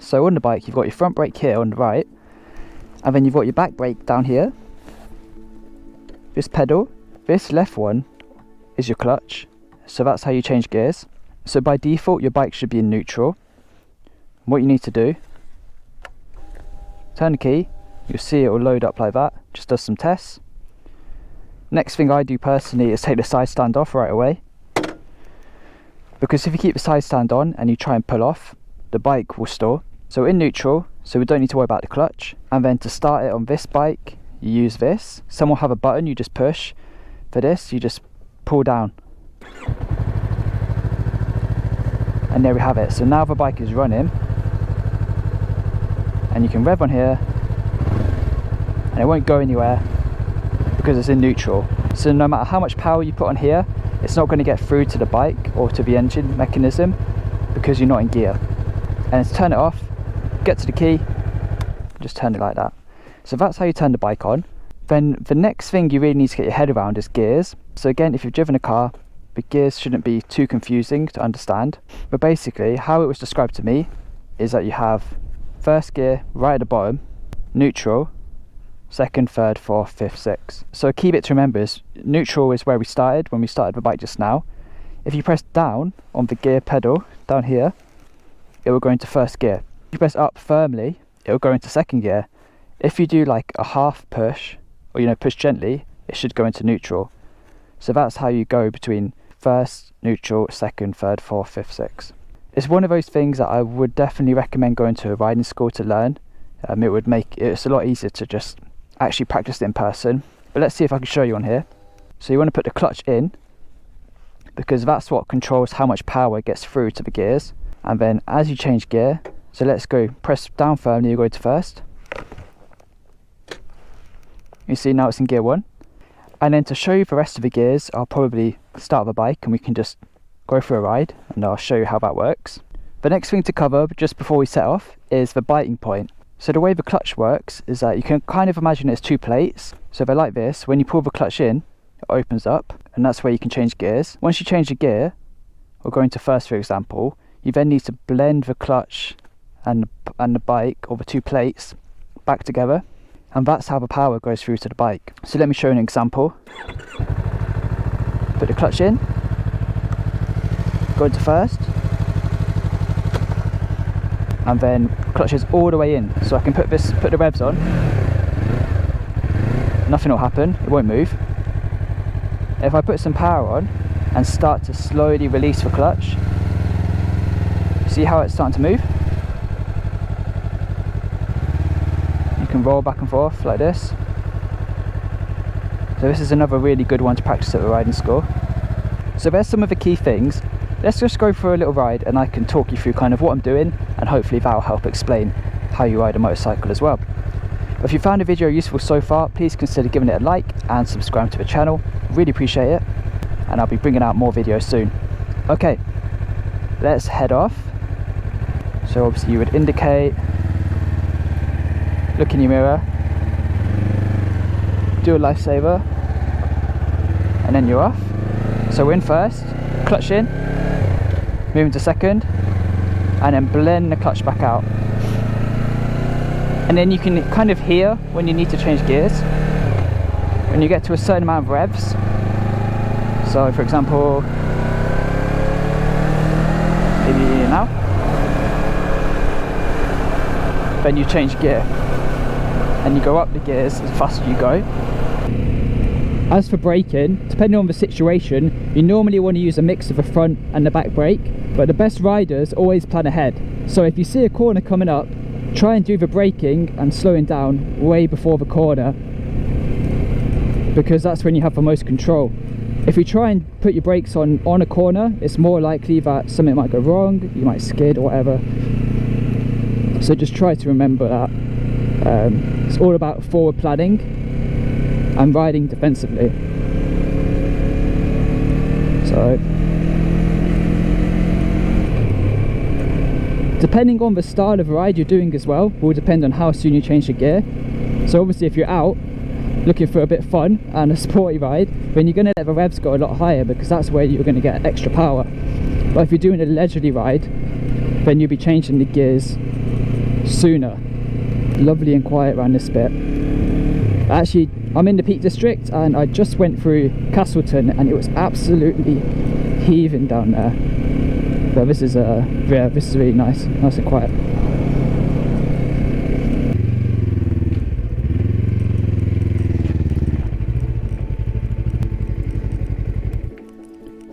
So on the bike you've got your front brake here on the right, and then you've got your back brake down here, this pedal. This left one is your clutch, so that's how you change gears. So by default your bike should be in neutral. What you need to do, turn the key, you'll see it will load up like that, just does some tests. Next thing I do personally is take the side stand off right away, because if you keep the side stand on and you try and pull off, the bike will stall. So in neutral, so we don't need to worry about the clutch. And then to start it on this bike, you use this. Some will have a button you just push. For this, you just pull down. And there we have it. So now the bike is running, and you can rev on here, and it won't go anywhere because it's in neutral. So no matter how much power you put on here, it's not going to get through to the bike or to the engine mechanism because you're not in gear. And to turn it off, get to the key, just turn it like that. So that's how you turn the bike on. Then the next thing you really need to get your head around is gears. So again, if you've driven a car, the gears shouldn't be too confusing to understand. But basically, how it was described to me is that you have first gear right at the bottom, neutral, second, third, fourth, fifth, sixth. So a key bit to remember is neutral is where we started when we started the bike just now. If you press down on the gear pedal down here, it will go into first gear. If you press up firmly, it will go into second gear. If you do like a half push, or push gently, it should go into neutral. So that's how you go between first, neutral, second, third, fourth, fifth, sixth. It's one of those things that I would definitely recommend going to a riding school to learn. It's a lot easier to just actually practice it in person. But let's see if I can show you on here. So you want to put the clutch in, because that's what controls how much power gets through to the gears. And then as you change gear, so let's go, press down firmly, you go to first. You see now it's in gear 1. And then to show you the rest of the gears, I'll probably start the bike and we can just go for a ride and I'll show you how that works. The next thing to cover just before we set off is the biting point. So the way the clutch works is that you can kind of imagine it as 2 plates. So they're like this. When you pull the clutch in, it opens up, and that's where you can change gears. Once you change the gear, or go into first for example, you then need to blend the clutch and the bike, or the 2 plates, back together. And that's how the power goes through to the bike. So let me show you an example. Put the clutch in, go into first, and then clutch is all the way in. So I can put the revs on, nothing will happen, it won't move. If I put some power on and start to slowly release the clutch, see how it's starting to move? Can roll back and forth like this. So this is another really good one to practice at the riding school. So there's some of the key things. Let's just go for a little ride and I can talk you through kind of what I'm doing, and hopefully that'll help explain how you ride a motorcycle as well. But if you found the video useful so far, please consider giving it a like and subscribe to the channel. Really appreciate it, and I'll be bringing out more videos soon. Okay, let's head off. So obviously you would indicate, look in your mirror, do a lifesaver, and then you're off. So we're in first, clutch in, moving to second, and then blend the clutch back out. And then you can kind of hear when you need to change gears, when you get to a certain amount of revs. So for example, maybe now, then you change gear. And you go up the gears as fast as you go. As for braking, depending on the situation, you normally want to use a mix of the front and the back brake, but the best riders always plan ahead. So if you see a corner coming up, try and do the braking and slowing down way before the corner, because that's when you have the most control. If you try and put your brakes on a corner, it's more likely that something might go wrong, you might skid or whatever. So just try to remember that. It's all about forward planning and riding defensively. So depending on the style of ride you're doing as well will depend on how soon you change your gear. So obviously if you're out looking for a bit of fun and a sporty ride, then you're going to let the revs go a lot higher, because that's where you're going to get extra power. But if you're doing a leisurely ride, then you'll be changing the gears sooner. Lovely and quiet around this bit. Actually, I'm in the Peak District and I just went through Castleton and it was absolutely heaving down there. But this is yeah, this is really nice and quiet.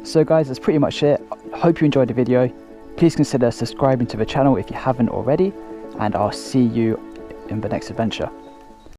So guys, that's pretty much it. Hope you enjoyed the video. Please consider subscribing to the channel if you haven't already, and I'll see you in the next adventure.